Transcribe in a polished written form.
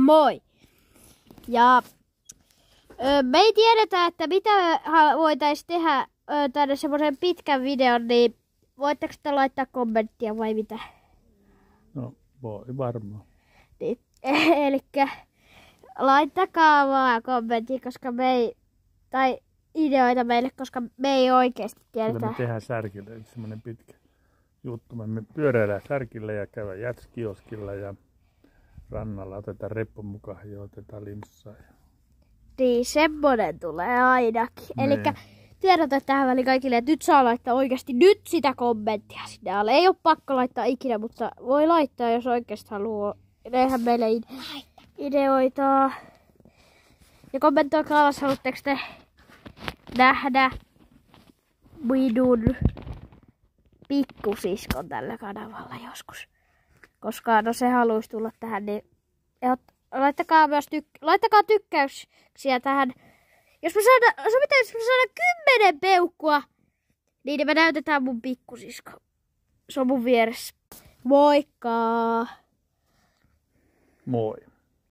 Moi! Ja me ei tiedetä, että mitä voitaisiin tehdä tänne semmoisen pitkän videon, niin voitteko te laittaa kommenttia vai mitä? No, voi varmaan. Niin, elikkä laittakaa vaan kommenttia, koska me ei, tai ideoita meille, koska me ei oikeasti tiedetä. Kyllä me tehdään särkille, eli semmoinen pitkä juttu. Me pyöräillään särkille ja käydään jätskioskilla ja rannalla otetaan reppu mukaan ja otetaan linssaa. Niin, semmonen tulee ainakin. Elikkä tiedottaa tähän väliin kaikille, että nyt saa laittaa oikeasti nyt sitä kommenttia sinne alle. Ei ole pakko laittaa ikinä, mutta voi laittaa, jos oikeasti haluaa. Eihän meille ideoita. Ja kommentoikaa alas, haluatteko te nähdä minun pikkusiskon tällä kanavalla joskus. Koska no se haluaisi tulla tähän, niin laittakaa myös laittakaa tykkäyksiä tähän. Jos me saadaan 10 peukkua, niin me näytetään mun pikkusisko. Se on mun vieressä. Moikka! Moi!